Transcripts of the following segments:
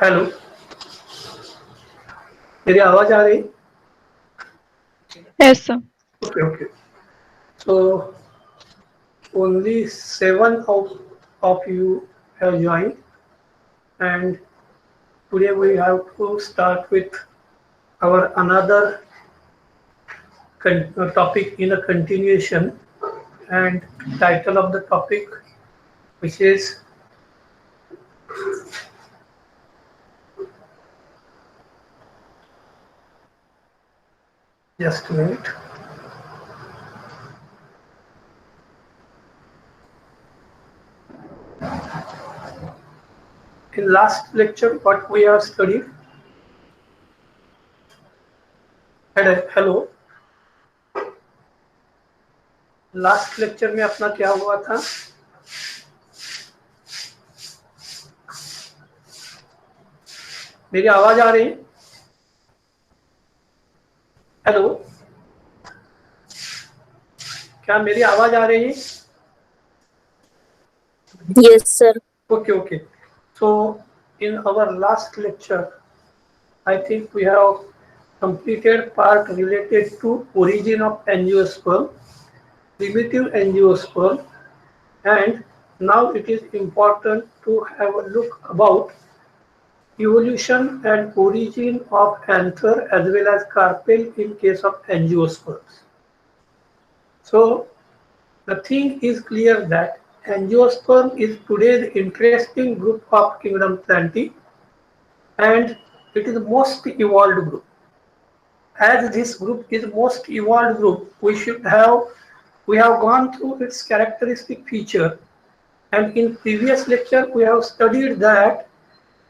Hello, मेरी आवाज आ रही? Yes, sir. Okay okay. So only seven of you have joined, and today we have to start with our another topic in a continuation, and title of the topic, which is just a minute. In last lecture, what we have studied. Hello, last lecture में अपना क्या हुआ था? मेरी आवाज आ रही? Hello, क्या मेरी आवाज आ रही? Yes, sir. Okay, okay. So in our last lecture, I think we have completed part related to origin of angiosperm, primitive angiosperm, and now it is important to have a look about evolution and origin of anther as well as carpel in case of angiosperms. So the thing is clear that angiosperm is today the interesting group of kingdom Plantae, and it is the most evolved group. As this group is most evolved group, we have gone through its characteristic feature, and in previous lecture we have studied that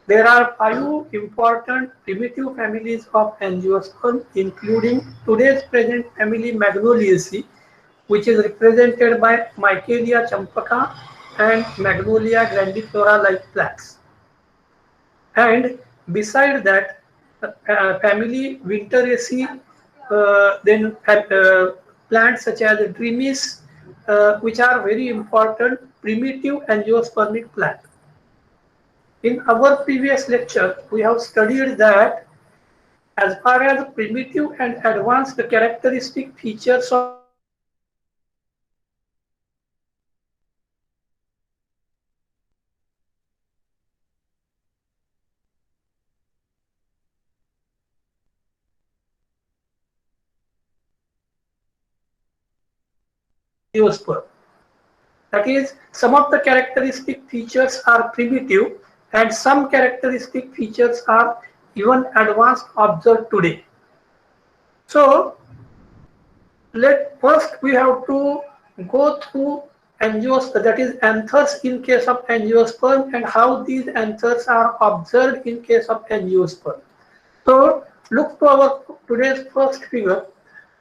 there are 5 important primitive families of angiosperm, including today's present family Magnoliaceae, which is represented by Michaelia champaka and Magnolia grandiflora like plants. And beside that, family Winteraceae, then plants such as Dreamis, which are very important primitive angiospermic plant. In our previous lecture, we have studied that as far as primitive and advanced characteristic features of angiosperm. That is, some of the characteristic features are primitive and some characteristic features are even advanced observed today. So, first we have to go through that is anthers in case of angiosperm and how these anthers are observed in case of angiosperm. So, look to our today's first figure.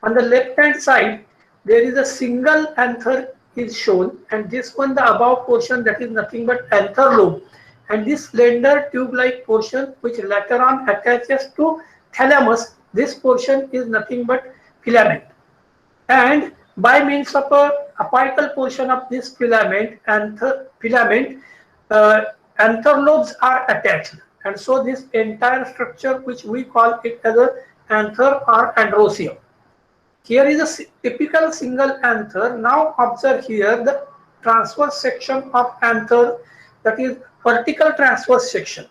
On the left hand side, there is a single anther is shown, and this one, the above portion, that is nothing but anther lobe, and this slender tube-like portion which later on attaches to thalamus, this portion is nothing but filament, and by means of a apical portion of this filament, uh, anther lobes are attached, and so this entire structure, which we call it as a anther or androecium. Here is a typical single anther. Now observe here the transverse section of anther, that is vertical transverse section.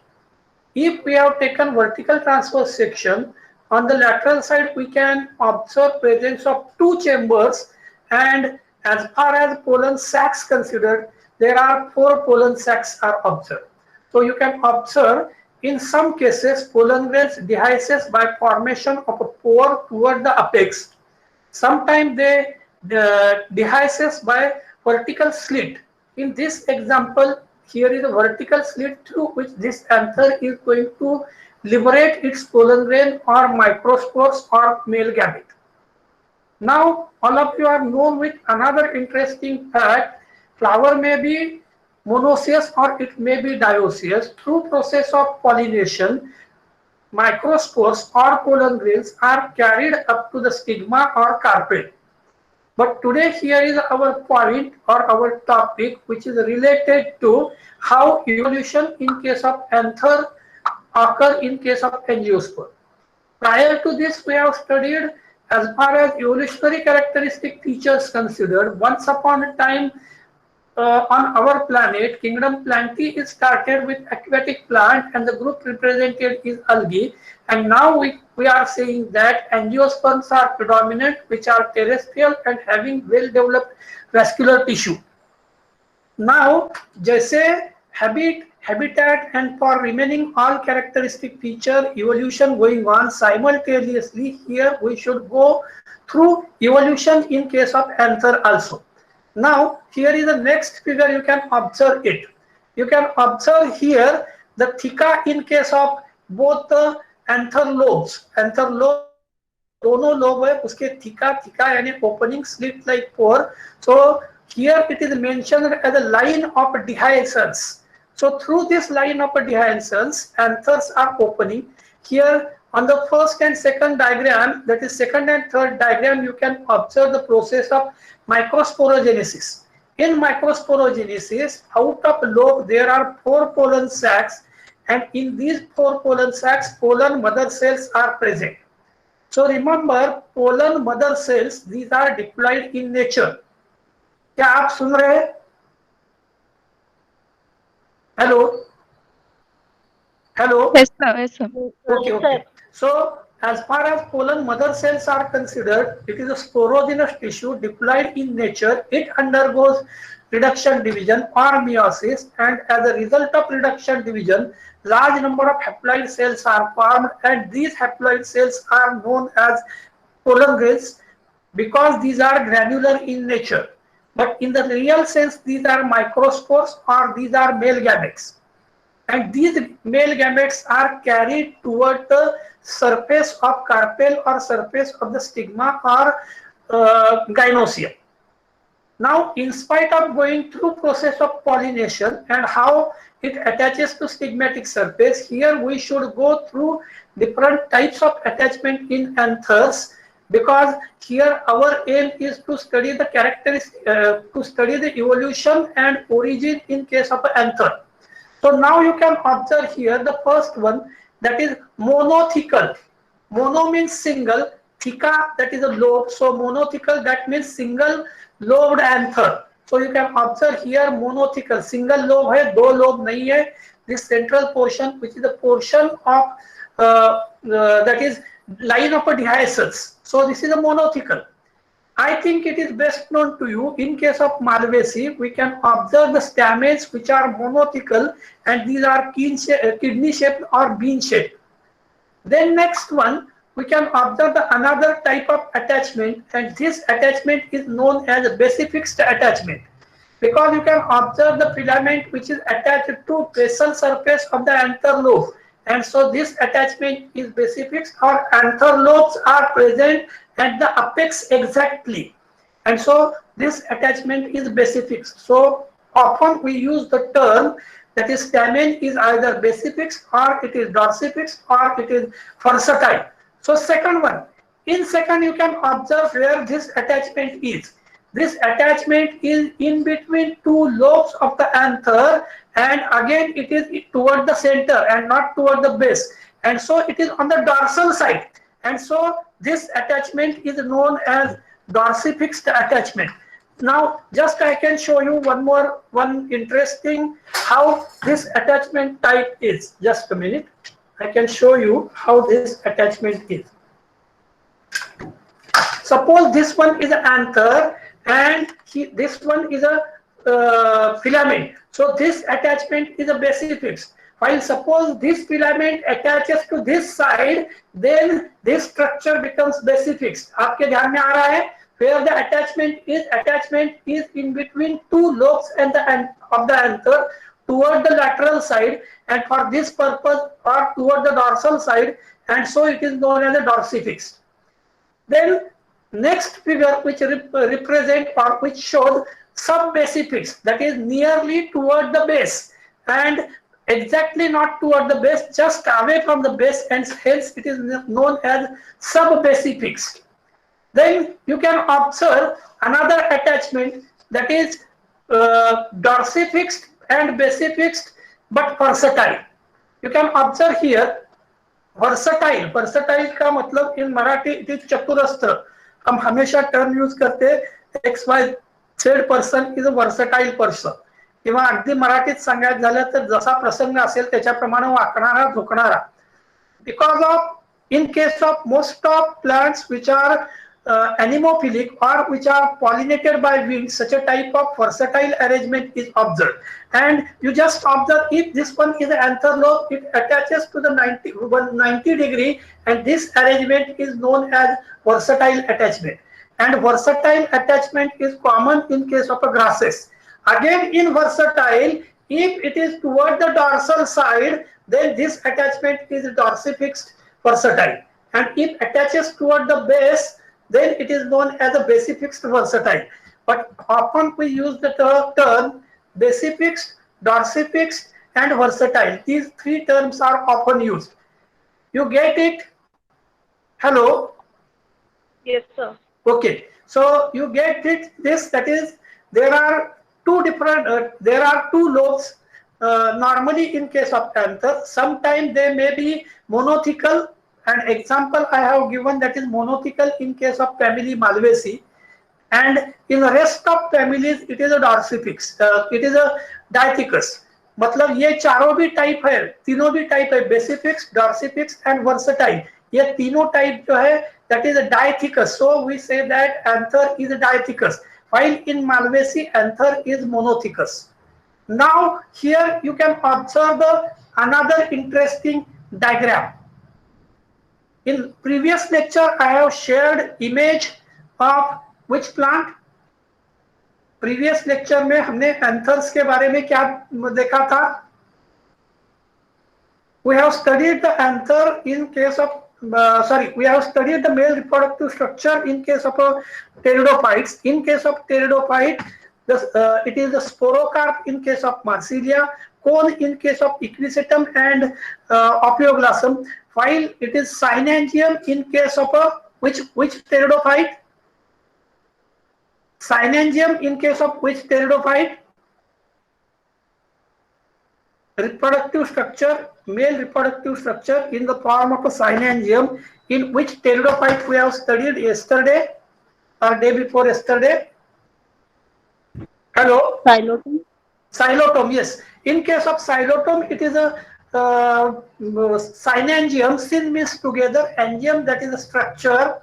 If we have taken vertical transverse section, on the lateral side we can observe presence of 2 chambers, and as far as pollen sacs considered, there are 4 pollen sacs are observed. So you can observe in some cases pollen grains dehisces by formation of a pore toward the apex. Sometimes they dehisces by vertical slit. In this example, here is a vertical slit through which this anther is going to liberate its pollen grain or microspores or male gamete. Now, all of you are known with another interesting fact. Flower may be monoecious or it may be dioecious. Through process of pollination, microspores or pollen grains are carried up to the stigma or carpet. But today here is our point or our topic, which is related to how evolution in case of anther occur in case of angiosperm. Prior to this, we have studied as far as evolutionary characteristic features considered. Once upon a time, on our planet, kingdom Plantae is started with aquatic plant and the group represented is algae. And now we are saying that angiosperms are predominant, which are terrestrial and having well-developed vascular tissue. Now, जैसे habitat and for remaining all characteristic feature evolution going on simultaneously, here we should go through evolution in case of anther also. Now, here is the next figure, you can observe it. You can observe here the theca in case of both the anther lobes. Anther lobe दोनों lobe है उसके थिका थिका यानी opening slit like pore. So here it is mentioned as a line of dehiscence. So through this line of dehiscence, anthers are opening. Here on the first and second diagram, that is second and third diagram, you can observe the process of microsporogenesis. In microsporogenesis, out of lobe there are 4 pollen sacs, and in these 4 pollen sacs, pollen mother cells are present. So remember, pollen mother cells, these are diploid in nature. क्या आप सुन रहे हैं? Hello? Hello? Yes, sir. Yes, sir. Okay, okay. So as far as pollen mother cells are considered, it is a sporogenous tissue diploid in nature. It undergoes reduction division or meiosis, and as a result of reduction division, large number of haploid cells are formed, and these haploid cells are known as pollen grains because these are granular in nature. But in the real sense, these are microspores or these are male gametes. And these male gametes are carried toward the surface of carpel or surface of the stigma or gynoecium. Now, in spite of going through process of pollination and how it attaches to stigmatic surface, here we should go through different types of attachment in anthers, because here our aim is to study the characteristics, to study the evolution and origin in case of anther. So now you can observe here the first one, that is monothecal. Mono means single, theca that is a lobe, so monothecal that means single lobed anther. So you can observe here monothecal, single lobe है, दो lobe नहीं है. This central portion, which is the portion of that is line of a dehiscence. So this is a monothecal. I think it is best known to you. In case of Malvaceae, we can observe the stamens which are monothecal, and these are kidney shaped or bean shaped. Then next one, we can observe the another type of attachment, and this attachment is known as a basifixed attachment, because you can observe the filament which is attached to basal surface of the anther lobe, and so this attachment is basifixed, or anther lobes are present at the apex exactly, and so this attachment is basifixed. So often we use the term that is stamen is either basifixed or it is dorsifixed or it is versatile. So second one, in second you can observe where this attachment is. This attachment is in between 2 lobes of the anther, and again it is toward the center and not toward the base, and so it is on the dorsal side, and so this attachment is known as dorsifixed attachment. Now just I can show you one interesting how this attachment type is. Just a minute, I can show you how this attachment is. Suppose this one is an anther and this one is a filament. So this attachment is a basifixed. While suppose this filament attaches to this side, then this structure becomes basifixed. आपके ध्यान में आ रहा है? Where the attachment is in between 2 lobes and of the anther toward the lateral side, and for this purpose or toward the dorsal side, and so it is known as a dorsifixed. Then next figure which represent or which shows subbasifixed, that is nearly toward the base and exactly not toward the base, just away from the base, and hence it is known as subbasifixed. Then you can observe another attachment that is dorsifixed and basifixed but versatile. You can observe here versatile. Versatile का मतलब इन Marathi it is चतुरस्त्र. हम हमेशा term use करते x Y Z person is a versatile person. किंवा अगदी मराठीत सांगायचं झालं तर जसा प्रसंग असेल त्याच्याप्रमाणे वाकणारा झुकणारा. Because of in case of most of plants which are anemophilic or which are pollinated by wind, such a type of versatile arrangement is observed. And you just observe if this one is an anther lobe, it attaches to the 90 degree, and this arrangement is known as versatile attachment. And versatile attachment is common in case of a grasses. Again, in versatile, if it is toward the dorsal side, then this attachment is dorsifixed versatile. And if attaches toward the base, then it is known as a basifixed versatile. But often we use the term basifixed, dorsifixed, and versatile. These three terms are often used. You get it? Hello? Yes, sir. Okay. So you get it. This, that is, there are two different. There are two lobes. Normally, in case of anther, sometimes they may be monothecal. An example I have given, that is monothecal in case of family Malvaceae, and in the rest of families it is a dorsifix. It is a diathecus. मतलब ये चारों भी type है, तीनों भी type है, बेसिफिक्स, डॉर्सिफिक्स and versatile. ये तीनों टाइप जो है that is a diathecus. So we say that anther is a diathecus, while in Malvaceae anther is monothecus. Now here you can observe another interesting diagram. In previous lecture I have shared image of which plant? Previous lecture में हमने anthers के बारे में क्या देखा था? We have studied the anther in case of we have studied the male reproductive structure in case of pteridophytes. In case of pteridophyte, it is the sporocarp in case of Marsilia, cone in case of Equisetum and Ophioglossum, while it is synangium in case of which pteridophyte? Synangium in case of which pteridophyte? Reproductive structure, male reproductive structure in the form of a synangium, in which pteridophyte we have studied yesterday or day before yesterday. Hello? Xylotom. Xylotom, yes. In case of xylotom, it is a synangium. Syn means together, angium, that is a structure.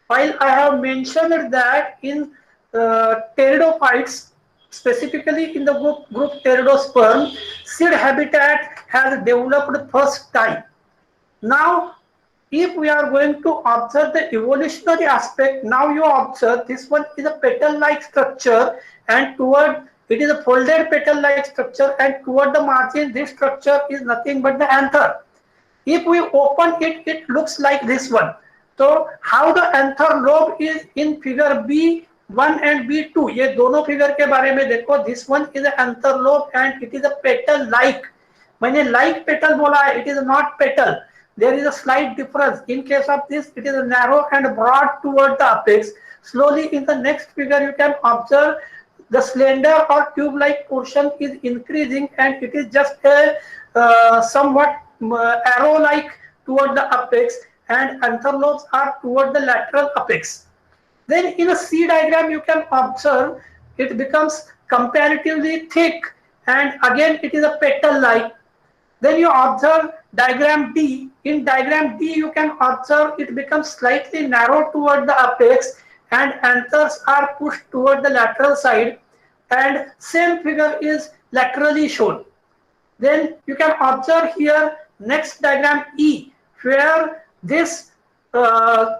While I have mentioned that in pteridophytes, specifically in the group Pteridosperm, seed habitat has developed first time. Now, if we are going to observe the evolutionary aspect, now you observe this one is a petal-like structure, and toward it is a folded petal-like structure, and toward the margin this structure is nothing but the anther. If we open it, it looks like this one. So how the anther lobe is in figure B1 and B2. ये दोनों figure के बारे में देखो. This one is an anther lobe and it is a petal like. मैंने like petal बोला है, it is not petal. There is a slight difference. In case of this, it is narrow and broad toward the apex. Slowly in the next figure, you can observe the slender or tube-like portion is increasing, and it is just a somewhat arrow-like toward the apex, and anther lobes are toward the lateral apex. Then in a C diagram, you can observe it becomes comparatively thick, and again it is a petal-like. Then you observe diagram D. In diagram D, you can observe it becomes slightly narrow toward the apex, and anthers are pushed toward the lateral side, and same figure is laterally shown. Then you can observe here next diagram E, where this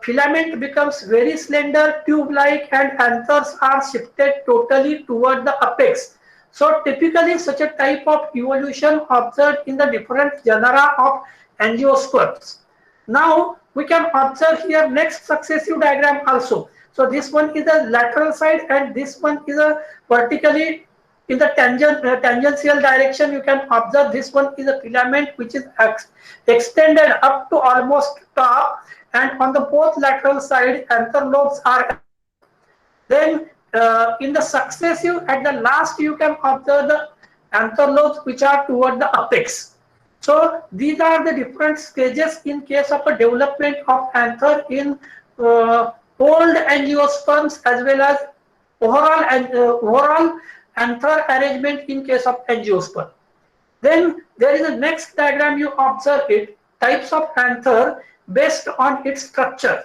filament becomes very slender, tube-like, and anthers are shifted totally toward the apex. So typically such a type of evolution observed in the different genera of angiosperms. Now we can observe here next successive diagram also. So this one is a lateral side and this one is a vertically in the tangential direction. You can observe this one is a filament which is extended up to almost top, and on the both lateral side anther lobes are. Then in the successive at the last you can observe the anther lobes which are toward the apex. So these are the different stages in case of a development of anther in old angiosperms as well as overall anther arrangement in case of angiosperm. Then there is a next diagram, you observe it, types of anther based on its structure.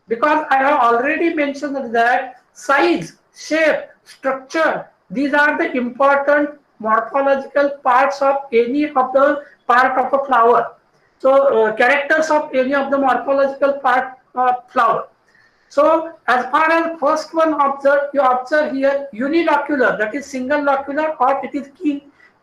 Because I have already mentioned that size, shape, structure, these are the important morphological parts of any of the part of a flower. So characters of any of the morphological part of flower. So as far as first one observed, you observe here unilocular, that is single locular, or it is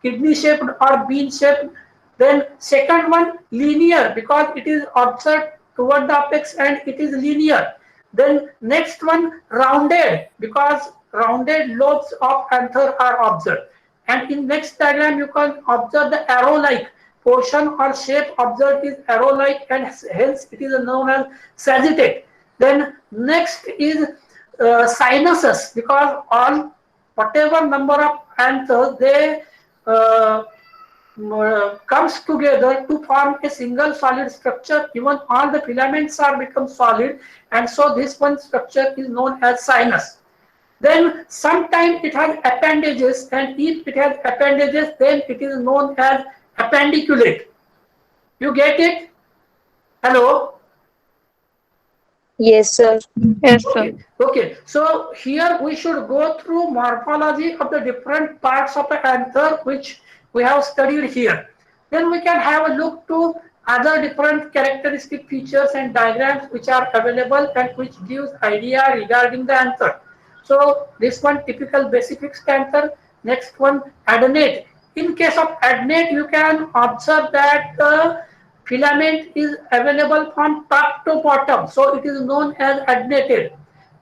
kidney shaped or bean shaped. Then second one linear, because it is observed toward the apex and it is linear. Then next one rounded, because rounded lobes of anther are observed. And in next diagram you can observe the arrow-like portion or shape observed is arrow-like, and hence it is known as sagittate. Then next is sinuses, because all whatever number of anthers they comes together to form a single solid structure. Even all the filaments are become solid, and so this one structure is known as sinus. Then sometimes it has appendages, and if it has appendages, then it is known as appendiculate. You get it? Hello? Yes, sir. Yes, sir. Okay. So here we should go through morphology of the different parts of the anther which we have studied here. Then we can have a look to other different characteristic features and diagrams which are available and which gives idea regarding the anther. So this one typical basifixed anther. Next one adnate. In case of adnate, you can observe that the filament is available from top to bottom, so it is known as adnated.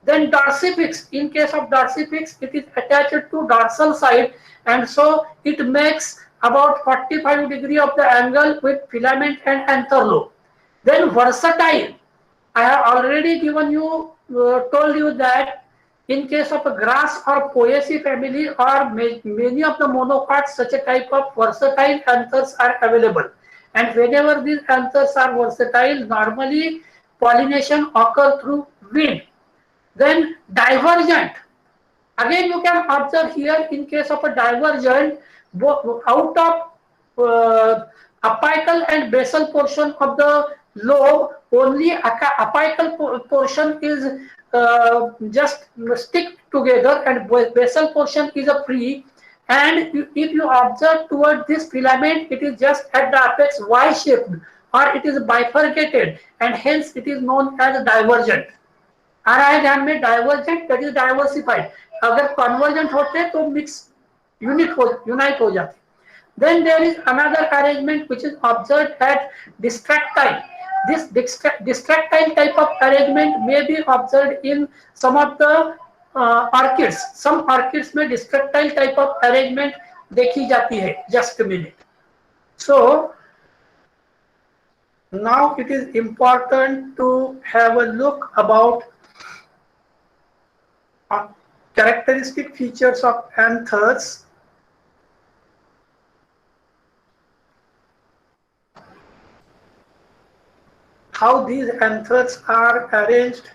Then dorsifix, in case of dorsifix, it is attached to dorsal side, and so it makes about 45 degree of the angle with filament and anther lobe. Then versatile, I have already given you, told you that in case of a grass or Poaceae family or many of the monocots, such a type of versatile anthers are available. And whenever these anthers are versatile, normally pollination occur through wind. Then divergent. Again, you can observe here in case of a divergent, out of apical and basal portion of the lobe, only apical portion is just stick together, and basal portion is a free. And if you observe toward this filament, it is just at the apex Y-shaped, or it is bifurcated, and hence it is known as divergent. आ रहा है ध्यान में, divergent that is diversified, अगर convergent होते तो mix unite हो जाते. Then there is another arrangement which is observed at distractile. This distractile type of arrangement may be observed in some of the orchids. Some orchids में distractile type of arrangement देखी जाती है. Just a minute. So now it is important to have a look about characteristic features of anthers. How these anthers are arranged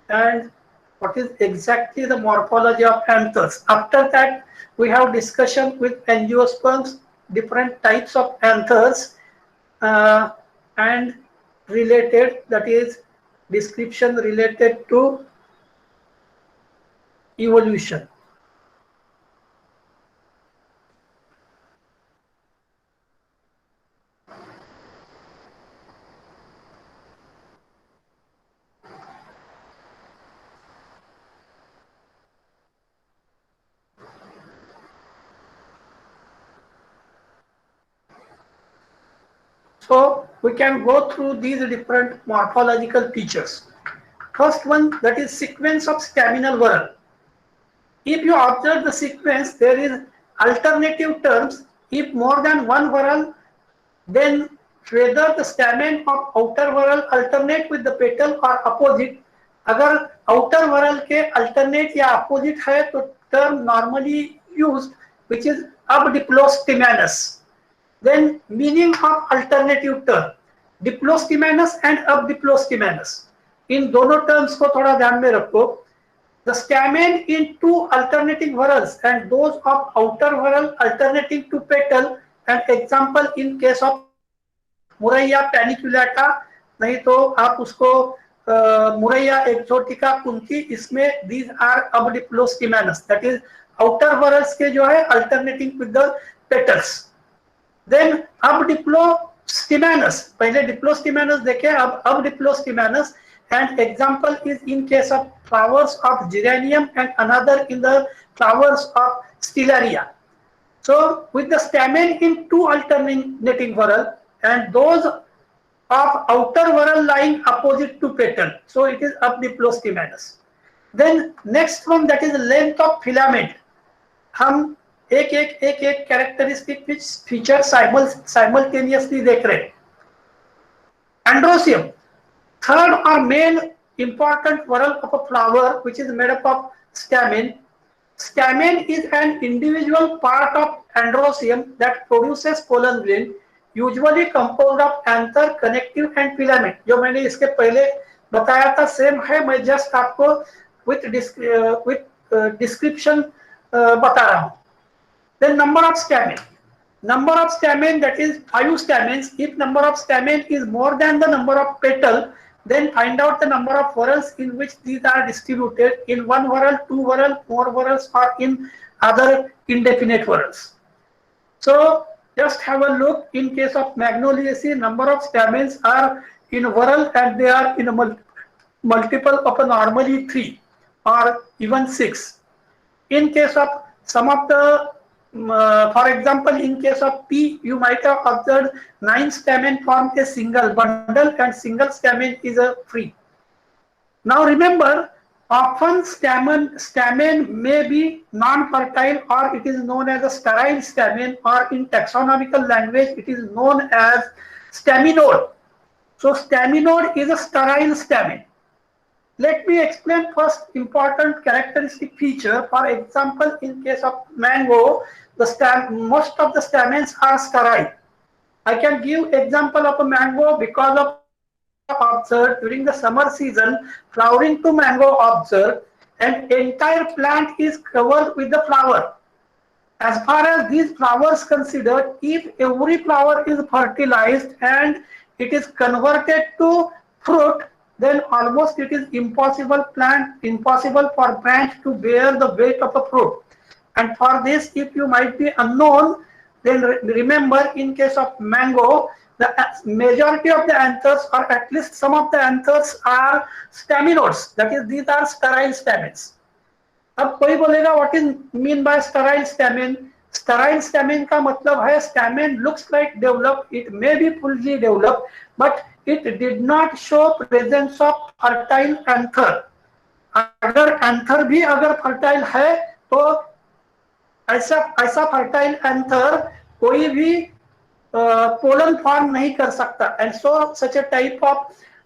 and what is exactly the morphology of anthers. After that, we have discussion with angiosperms, different types of anthers, and related, that is description related to evolution. So we can go through these different morphological features. First one, that is sequence of staminal whorl. If you observe the sequence, there is alternative terms. If more than one whorl, then whether the stamen of outer whorl alternate with the petal or opposite. अगर outer whorl के alternate या opposite है तो term normally used which is abdiplostimanous. Then meaning of alternative term, diplostemonous and अब diplostemonous, इन दोनों terms को थोड़ा ध्यान में रखो. The stamen in two alternating whorls and those of outer whorl alternating to petal, and example in case of मुरैया पैनिकुलेटा, नहीं तो आप उसको मुरैया एक्सोटिका कुंती, इसमें these are abdiplostimanous, that is outer whorls के जो है alternating with the petals. Then abdiplostimanous, पहले डिप्लोस्टिमेनस देखे, अब abdiplostimanous, and example is in case of flowers of geranium and another in the flowers of stellaria. So with the stamen in two alternating whorl and those of outer whorl lying opposite to petal, so it is abdiplostimanous. Then next one, that is length of filament. हम एक एक characteristic feature simultaneously देख रहे हैं. Androsium, third or main important whorl of a flower which is made up of stamen. Stamen is an individual part of androsium that produces pollen grain, usually composed of anther, connective and filament. जो मैंने इसके पहले बताया था same है, मैं just आपको with description बता रहा हूँ. Then number of stamen. Number of stamen, that is 5 stamens. If number of stamen is more than the number of petal, then find out the number of whorls in which these are distributed, in one whorl, two whorl, more whorls, or in other indefinite whorls. So just have a look. In case of Magnoliaceae, number of stamens are in whorl and they are in a multiple of a normally 3 or even 6. In case of some of the for example, in case of P, you might have observed 9 stamen form a single bundle and single stamen is a free. Now remember, often stamen may be non-fertile or it is known as a sterile stamen, or in taxonomical language it is known as staminode. So staminode is a sterile stamen. Let me explain first important characteristic feature. For example, in case of mango, most of the stamens are sterile. I can give example of a mango because of observed during the summer season, flowering to mango observed, and entire plant is covered with the flower. As far as these flowers considered, if every flower is fertilized and it is converted to fruit, then almost it is impossible for branch to bear the weight of a fruit. And for this, if you might be unknown, then remember, in case of mango, the majority of the anthers, or at least some of the anthers, are staminodes, that is these are sterile stamens. अब कोई बोलेगा what is mean by sterile stamen? Sterile stamen का मतलब है stamen looks like developed, it may be fully developed, but it did not show presence of fertile anther. अगर anther भी अगर fertile है तो ऐसा fertile anther कोई भी pollen form नहीं कर सकता, and so such a type of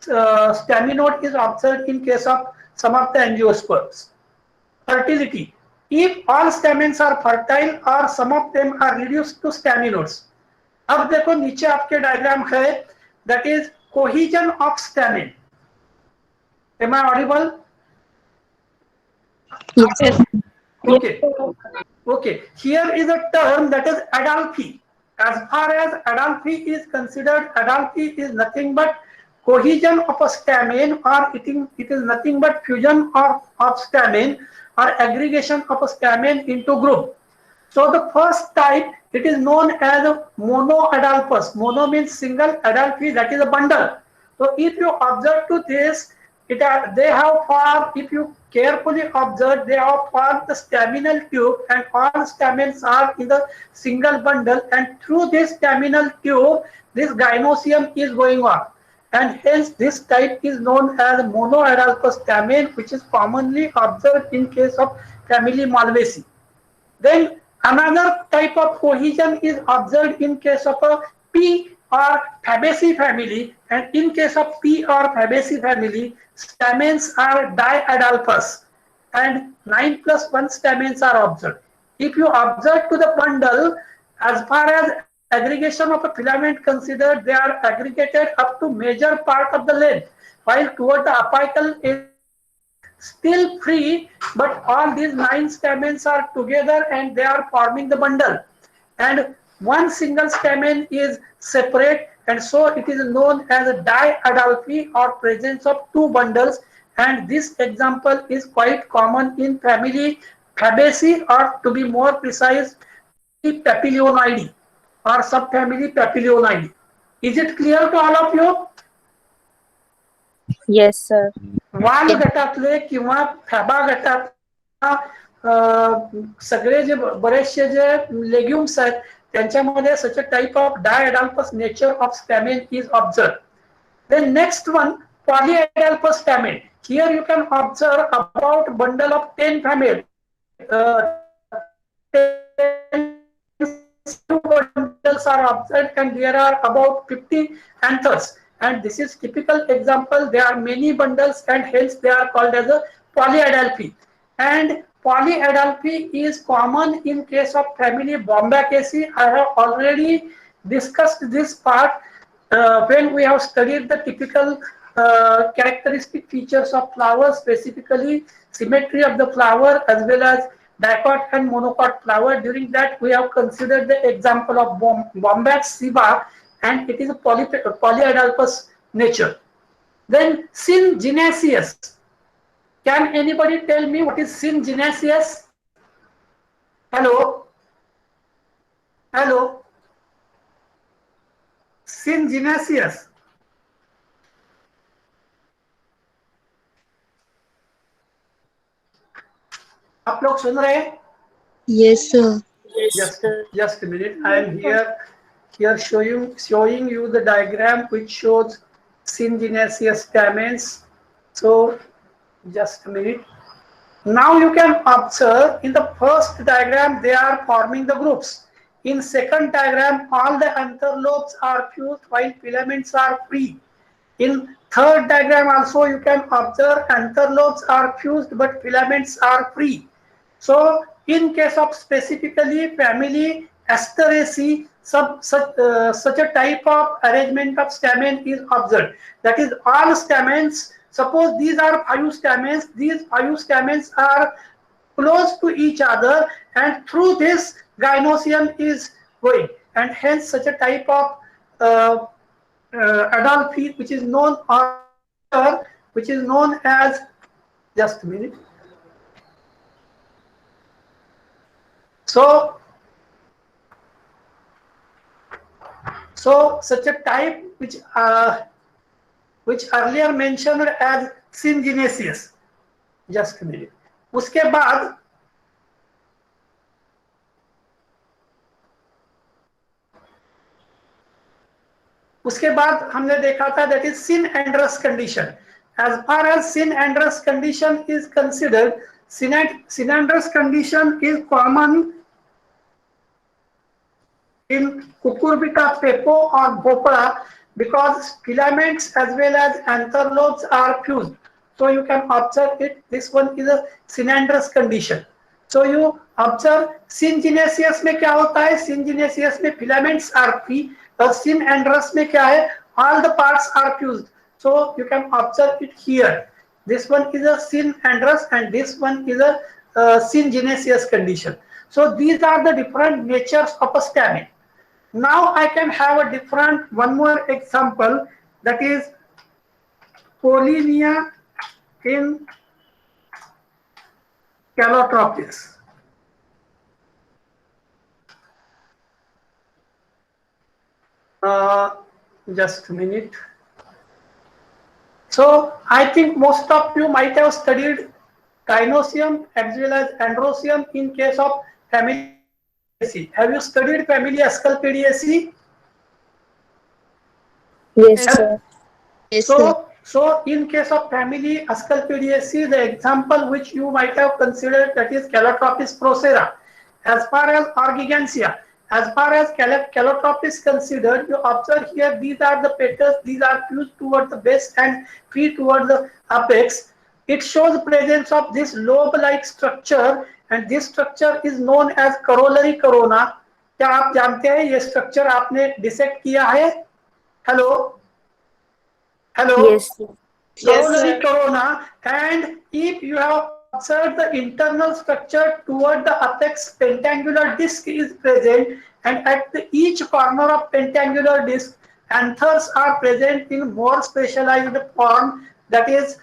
staminode is observed in case of some of the angiosperms. Fertility. If all stamens are fertile or some of them are reduced to staminodes. अब देखो नीचे आपके diagram है, that is cohesion of stamen. Am I audible? Yes. Okay. Okay. Here is a term that is Adelphi. As far as Adelphi is considered, Adelphi is nothing but cohesion of a stamen, or it is nothing but fusion of stamen or aggregation of a stamen into group. So the first type, it is known as a monoadelphous. Mono means single, adelphi, that is a bundle. So if you observe to this, they have formed, if you carefully observe, they have formed the staminal tube, and all stamens are in the single bundle, and through this staminal tube, this gynosium is going on. And hence this type is known as monoadelphous stamen, which is commonly observed in case of family Malvaceae. Then another type of cohesion is observed in case of a P or Fabaceae family, and in case of P or Fabaceae family, stamens are diadelphous and 9+1 stamens are observed. If you observe to the bundle, as far as aggregation of a filament considered, they are aggregated up to major part of the length, while toward the apical is still free, but all these 9 stamens are together and they are forming the bundle. And one single stamen is separate, and so it is known as a diadelphy or presence of 2 bundles. And this example is quite common in family Fabaceae, or to be more precise, Papilionidae or subfamily Papilionidae. Is it clear to all of you? Yes, sir. वाल गटातले किंवा फॅबा गटात सगळे जे बरेचसे जे legumes आहेत त्यांच्यामध्ये such a type of diadelphous nature of stamen is observe. Then next one, polyadalpous stamen. Here you can observe about bundle of 10 family. 10 bundles are observed and there are about 50 anthers. And this is typical example. There are many bundles and hence they are called as a polyadalphy. And polyadalphy is common in case of family Bombaceae. I have already discussed this part when we have studied the typical characteristic features of flowers, specifically symmetry of the flower as well as dicot and monocot flower. During that we have considered the example of Bombax siva, and it is a polyadalpous nature. Then Syngenesius. Can anybody tell me what is Syngenesius? Hello? Hello? Syngenesius. आप लोग सुन रहे हैं? Yes, sir. Just a minute. I am here showing you the diagram which shows Syngenesius stamens. So just a minute. Now you can observe in the first diagram they are forming the groups. In second diagram all the anther lobes are fused while filaments are free. In third diagram also you can observe anther lobes are fused but filaments are free. So in case of specifically family Asteraceae, such a type of arrangement of stamen is observed. That is, all stamens, suppose these are 5 stamens, these 5 stamens are close to each other and through this gynosium is going, and hence such a type of adalphy which is known as, just a minute. So such a type which earlier mentioned as Syngenesius. Just a minute. उसके बाद हमने देखा था that is Synandrous condition. As far as Synandrous condition is considered, Synandrous condition is common in Cucurbita pepo or Bopara because filaments as well as anther lobes are fused. So you can observe it. This one is a Synandrous condition. So you observe Syngenesius में क्या होता है? Syngenesius में filaments are free. और Synandrous में क्या है? All the parts are fused. So you can observe it here. This one is a Synandrous and this one is a Syngenesius condition. So these are the different natures of a stamen. Now I can have a one more example, that is Pollinia in Calotropis. Just a minute. So I think most of you might have studied Gynosium as well as Androsium in case of family. Have you studied family Asclepiadaceae? Yes, sir. Yes, sir. So in case of family Asclepiadaceae, the example which you might have considered, that is Calotropis procera. As far as Orgigansia, as far as Calotropis considered, you observe here these are the petals, these are fused towards the base and free towards the apex. It shows presence of this lobe-like structure, and this structure is known as corollary corona. क्या आप जानते हैं ये structure आपने dissect किया है? Hello hello Yes, sir. Yes, coronary sir. corona, and if you have observed the internal structure toward the apex, pentangular disc is present, and at each corner of pentangular disc anthers are present in more specialized form, that is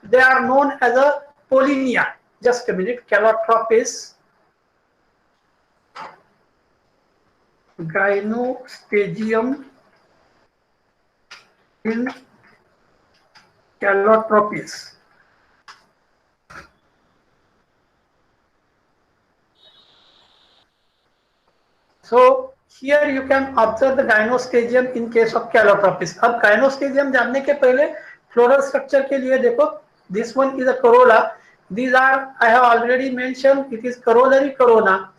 they are known as a pollinia. Just a minute. Calotropis, gynospadium in Calotropis. So here you can observe the gynospadium in case of Calotropis. अब gynospadium जानने के पहले floral structure के लिए देखो, this one is a corolla. These are, I have already mentioned, it is corollary corona,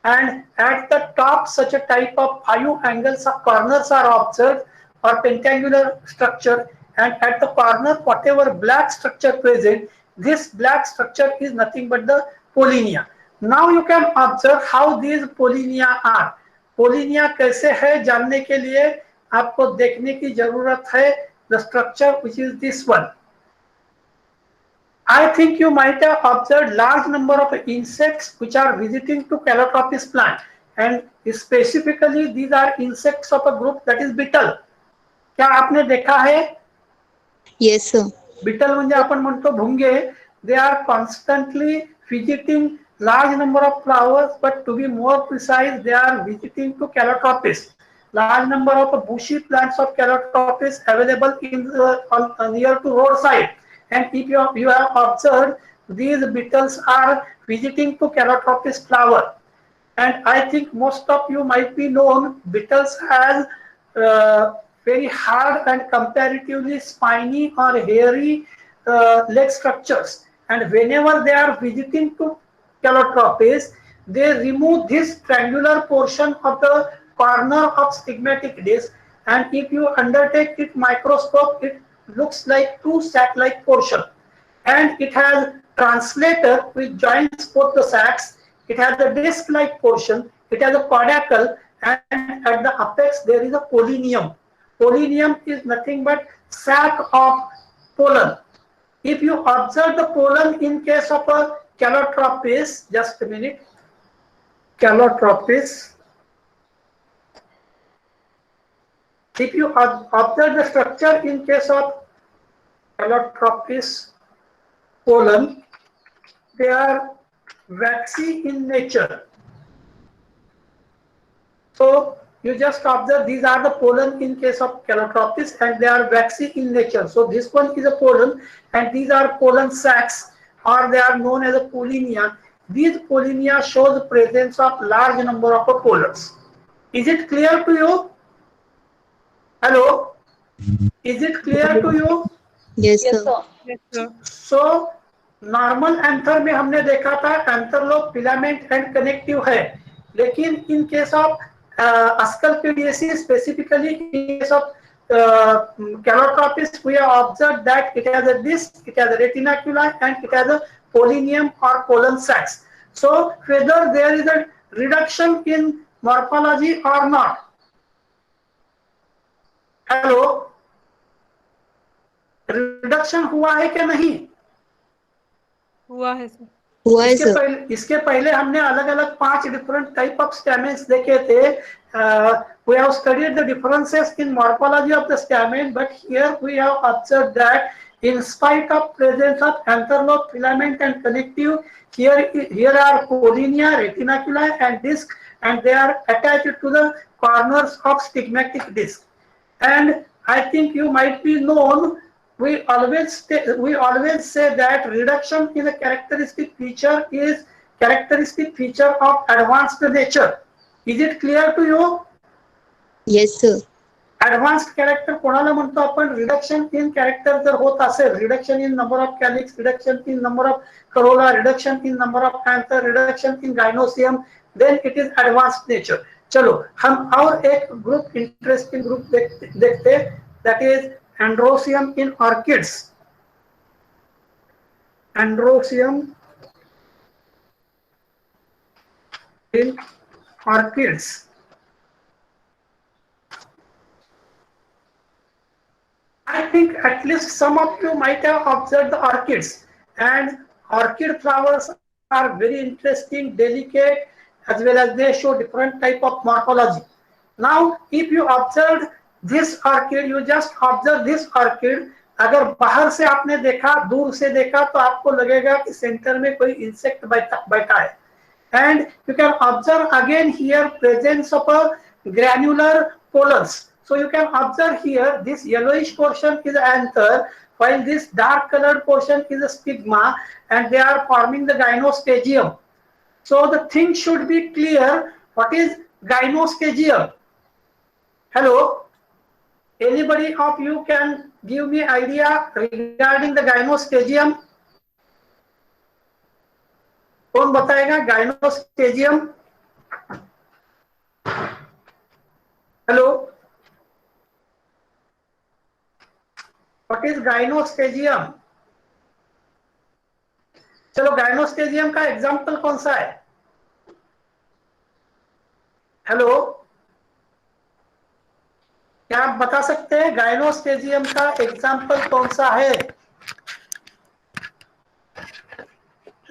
and at the top such a type of 5 angles of corners are observed or pentangular structure, and at the corner whatever black structure present, this black structure is nothing but the pollinia. Now you can observe how these pollinia are. Pollinia कैसे है जानने के लिए आपको देखने की जरूरत है the structure which is this one. I think you might have observed large number of insects which are visiting to Calotropis plant, and specifically these are insects of a group that is beetle. क्या आपने देखा है? Yes, sir. Beetle म्हणजे आपण म्हणतो भुंगे. They are constantly visiting large number of flowers, but to be more precise, they are visiting to Calotropis. Large number of bushy plants of Calotropis available in near to roadside. And if you have observed, these beetles are visiting to Calotropis flower. And I think most of you might be known beetles has very hard and comparatively spiny or hairy leg structures, and whenever they are visiting to Calotropis, they remove this triangular portion of the corner of stigmatic disc, and if you undertake it microscope, it looks like two sac-like portion, and it has translator which joins both the sacs. It has a disc-like portion, it has a cordacle, and at the apex there is a pollinium. Pollinium is nothing but sac of pollen. If you observe the pollen in case of a Calotropis, just a minute, Calotropis, if you observe the structure in case of Calotropis pollen, they are waxy in nature. So you just observe these are the pollen in case of Calotropis, and they are waxy in nature. So this one is a pollen, and these are pollen sacs, or they are known as a pollinia. These pollinia show the presence of large number of pollens. Is it clear to you? Hello? Is it clear to you? Yes, Yes, sir. sir. Yes, sir. So normal anther में हमने देखा था anther lobe filament and connective है, लेकिन in case of Asclepiadaceae, specifically in case of Calotropis, we have observed that it has a disc, it has a retinacula, and it has a pollinium or pollen sacs. So whether there is a reduction in morphology or not. Hello, reduction हुआ है क्या नहीं? हुआ है sir. हुआ है, sir. इसके पहले हमने अलग अलग 5 डिफरेंट टाइप ऑफ स्टैमेन्स देखे थे. We have studied the differences in morphology of the stamen, but here we have observed that in spite of presence of antherlobe, filament and connective, here are pollinia, retinacula and disc, and they are attached to the corners of stigmatic disc. And I think you might be known, we always say that reduction in a characteristic feature is characteristic feature of advanced nature. Is it clear to you? Yes, sir. Advanced character कोणाला म्हणतो आपण? Reduction in character जर होत असेल, reduction in number of calyx, reduction in number of corolla, reduction in number of anther, reduction in gynoecium, then it is advanced nature. चलो हम और एक ग्रुप, इंटरेस्टिंग ग्रुप देखते, that is androecium in orchids. Androecium in orchids. think at least some of you might have observed the orchids, and orchid flowers are very interesting, delicate, as well as they show different type of morphology. Now, if you observed this orchid, you just observe this orchid. अगर बाहर से आपने देखा, दूर से देखा, तो आपको लगेगा कि सेंटर में कोई इंसेक्ट बैठा है. And you can observe again here presence of a granular pollens. So you can observe here this yellowish portion is anther, while this dark colored portion is a stigma, and they are forming the gynosphagium. So the thing should be clear. What is gynosphagium? Hello? Anybody of you can give me idea regarding the gynosphagium? कौन बताएगा gynostegium? Hello, what is gynostegium? चलो, gynostegium का example कौन सा है? Hello, क्या आप बता सकते हैं गाइनोस्टेजियम का एग्जांपल कौन सा है?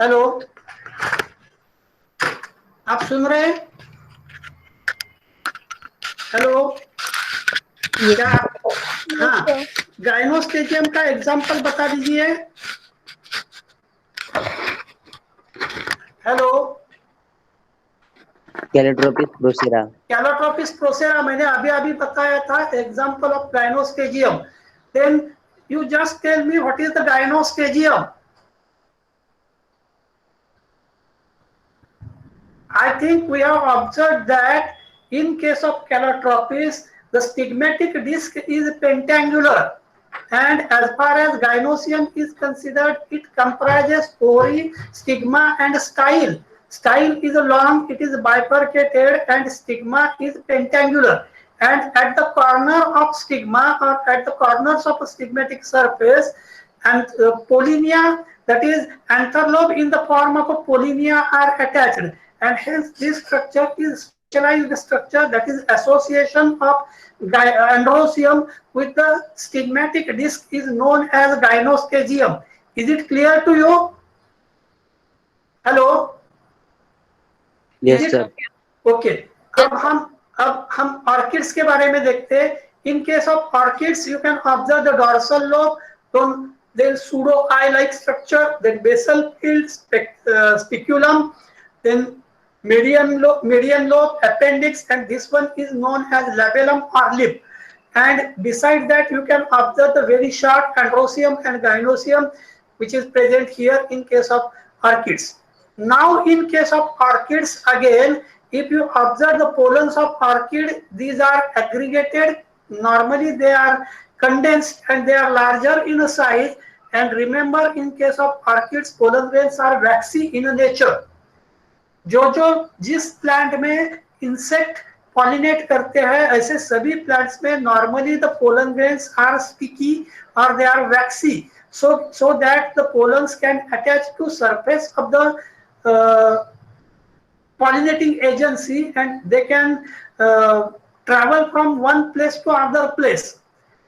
हेलो, आप सुन रहे हैं? हेलो, क्या? हाँ, गाइनोस्टेजियम का एग्जांपल बता दीजिए. Hello, Calotropis procera. Calotropis procera मैंने अभी बताया था example of gynostegium. Then you just tell me what is the gynostegium. I think we have observed that in case of Calotropis, the stigmatic disc is pentangular, and as far as Gynosium is considered, it comprises ovary, stigma, and style. Style is long, it is bifurcated, and stigma is pentangular. And at the corner of stigma, or at the corners of a stigmatic surface, and pollinia, that is antherlobe in the form of a pollinia, are attached. And hence this structure is specialized structure, that is association of androsium with the stigmatic disc is known as gynosphagium. Is it clear to you? Hello? Yes sir. Okay. अब हम orchids के बारे में देखते हैं. In case of orchids, you can observe the dorsal lobe, then pseudo eye-like structure, then basal field, speculum, then median lobe, appendix, and this one is known as labellum or lip. And beside that, you can observe the very short androsium and gynosium, which is present here in case of orchids. Now, in case of orchids, again, if you observe the pollens of orchid, these are aggregated. Normally, they are condensed and they are larger in size. And remember, in case of orchids, pollen grains are waxy in nature. जिस plant में insect pollinate करते हैं, ऐसे सभी plants में normally the pollen grains are sticky और they are waxy, so that the pollens can attach to surface of the pollinating agency, and they can travel from one place to another place.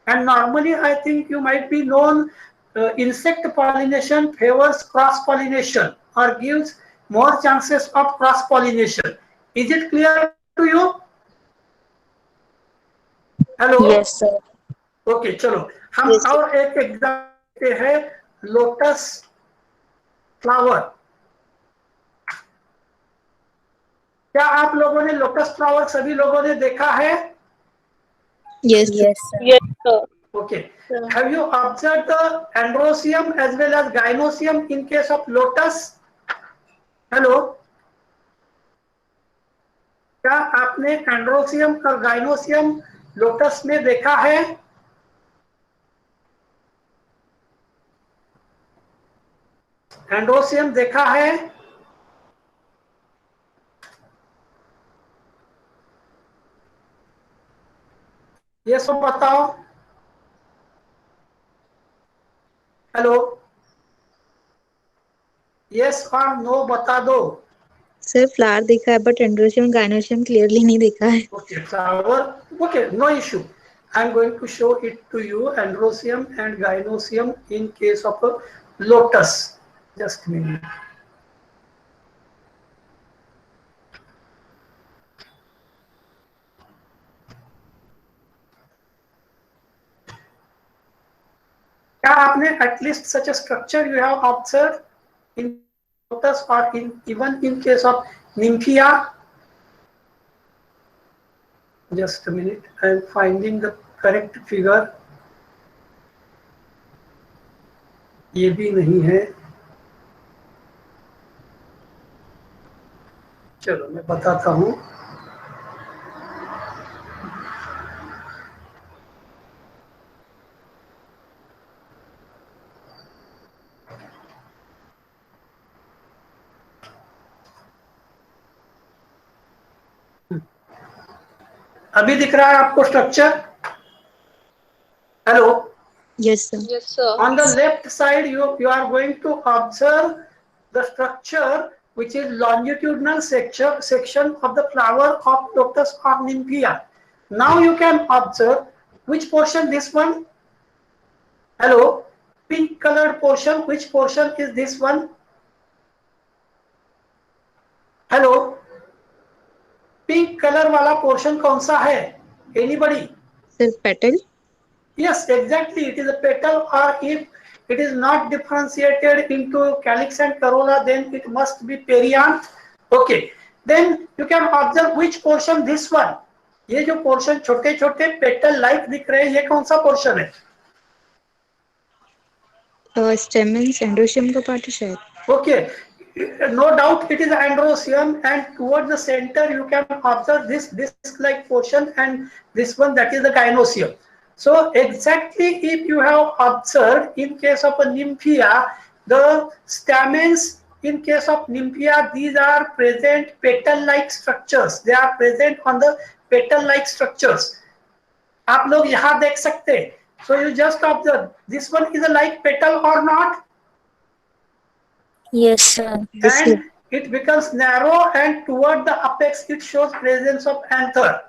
And normally, I think you might be known, insect pollination favors cross pollination or gives more chances of cross pollination. Is it clear to you? Hello? Yes sir. Okay, चलो हम Yes, और एक example है lotus flower. क्या आप लोगों ने lotus flower सभी लोगों ने देखा है? Yes sir. Yes, sir. Okay. Have you observed the androsium as well as gynosium in case of lotus? Hello, क्या आपने एंड्रोसियम और गाइनोसियम लोटस में देखा है? एंड्रोसियम देखा है? ये सब बताओ. हेलो, यस और नो बता दो. सर फ्लावर देखा है बट एंड्रोसियम गाइनोसियम क्लियरली नहीं देखा है. Okay, flower. Okay, no issue. I'm going to show it to you, androecium and gynoecium in case of a lotus. Just a minute. क्या आपने at least such a structure you have observed in lotus or in even in case of nymphia? Just a minute, I am finding the correct figure. ये भी नहीं है. चलो मैं बताता हूँ. अभी दिख रहा है आपको structure? Hello. Yes, sir. Yes, sir. On the left side, you are going to observe the structure which is longitudinal section of the flower of lotus or nymphia. Now you can observe which portion this one. Hello, pink colored portion. Which portion is this one? Hello, pink color वाला portion कौन सा है? Anybody? Sir, petal. Yes, exactly. It is a petal, or if it is not differentiated into calyx and corolla, then it must be perianth. Okay. Then you can observe which portion this one. ये जो portion छोटे छोटे petal like दिख रहे हैं, ये कौन सा portion है? Stamens, androecium का part है शायद. Okay. No doubt it is androecium, and towards the center you can observe this disc-like portion, and this one, that is the gynoecium. So exactly if you have observed in case of a nymphia, the stamens in case of nymphia, these are present petal-like structures. They are present on the petal-like structures. आप लोग यहाँ देख सकते हैं. So you just observe this one is a like petal or not? Yes, sir. And it becomes narrow, and toward the apex it shows presence of anther.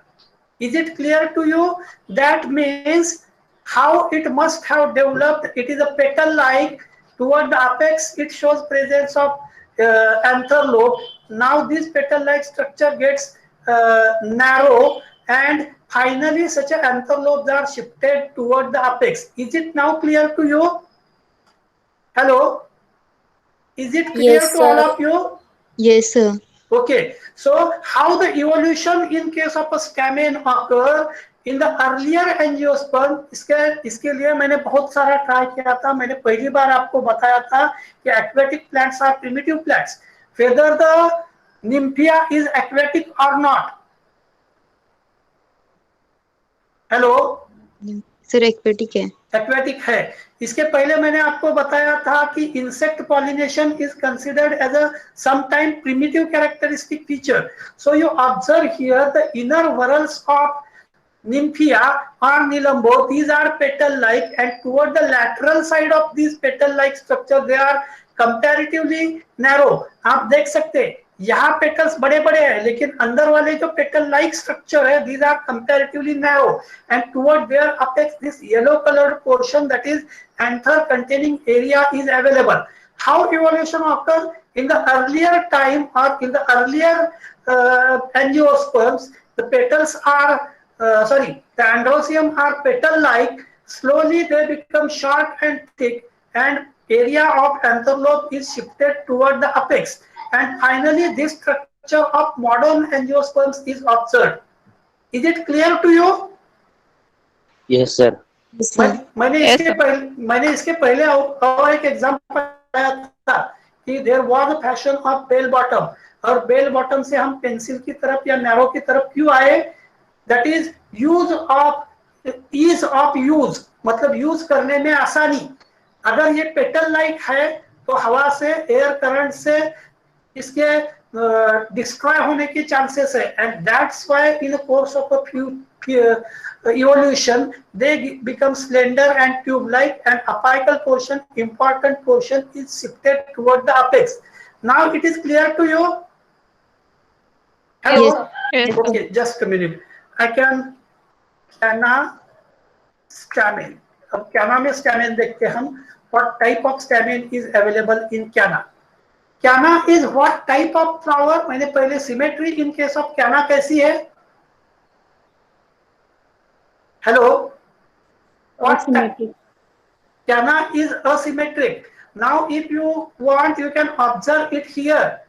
Is it clear to you? That means how it must have developed. It is a petal like, toward the apex it shows presence of anther lobe. Now this petal like structure gets narrow, and finally such a anther lobes are shifted toward the apex. Is it now clear to you? Hello? Is it clear to all of you? Yes, sir. Okay, so how the evolution in case of a stamen occur in the earlier angiosperm, इसके लिए मैंने बहुत सारा try किया था. मैंने पहली बार आपको बताया था कि aquatic plants are primitive plants. Whether the nymphia is aquatic or not. Hello? Sir, aquatic है. एक्वेटिक है. इसके पहले मैंने आपको बताया था कि insect pollination is considered as a sometime primitive characteristic feature. So you observe here the inner whorls of nymphia or nilambo. These are petal like, and toward the lateral side of these petal like structure they are comparatively narrow. आप देख सकते हैं यहाँ petals बड़े बड़े हैं, लेकिन अंदर वाले जो पेटल लाइक स्ट्रक्चर है, these are comparatively narrow, and toward their apex this yellow colored portion, that is anther containing area, is available. How evolution occurs in the earlier time, or in the earlier angiosperms, the petals are the androecium are petal like. Slowly they become short and thick, and area of anther lobe is shifted toward the apex. And finally this structure of modern angiosperms is observed. Is it clear to you? Yes, sir. Yes, sir. मैंने इसके पहले और एक example बताया था कि there was a fashion of bell bottom, और bell bottom से हम पेंसिल की तरफ या नैरो की तरफ क्यों आए? That is use of ease of use, मतलब यूज करने में आसानी. अगर ये पेटल लाइक है तो हवा से, एयर करंट से इसके डिस्ट्रॉय होने की चांसेस है, and that's why in the course of a few evolution they become slender and tube like, and apical portion, important portion, is shifted toward the apex. Now it is clear to you? Hello? Yes, Okay, just a minute. I can stamen. अब कैना में stamen देखते हैं हम. What type of stamen is available in कैना? कैना is what type of flower? मैंने पहले symmetry in case of कैना कैसी है? Hello. What Asymmetric. Canna is asymmetric. Now, if you want, you can observe it here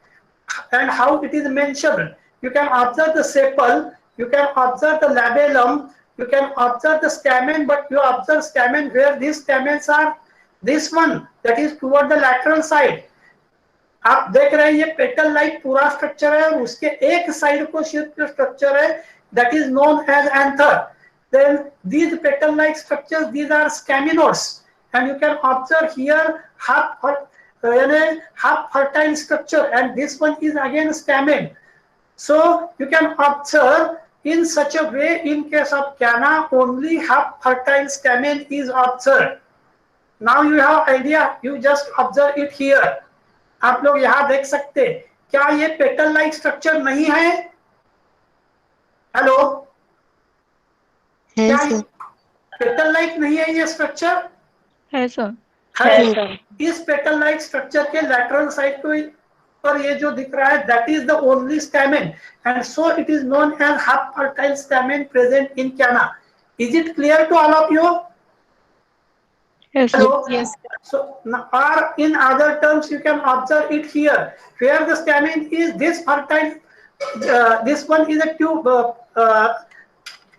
and how it is mentioned. You can observe the sepal, you can observe the labellum, you can observe the stamen, but you observe stamen where these stamens are this one, that is toward the lateral side. आप देख रहे हैं ये petal like पूरा structure है और उसके एक साइड को सिर्फ स्ट्रक्चर है that is known as anther. Then these petal like structures, these are staminodes, and you can observe here half fertile structure, and this one is again stamen. So you can observe in such a way in case of canna only half fertile stamen is observed. Now you have idea, you just observe it here. आप लोग यहाँ देख सकते हैं. क्या ये petal like structure नहीं है? हेलो, है क्या सर. पेटल लाइक नहीं है ये स्ट्रक्चर? है सर. है. इस पेटल लाइक स्ट्रक्चर के लैटरल साइड को पर ये जो दिख रहा है that is the only stamen, and so it is known as half fertile stamen present in Canna. Is it clear to all of you? Yes. Hello? Yes. So, or in other terms, you can observe it here, where the stamen is this fertile. This one is a tube,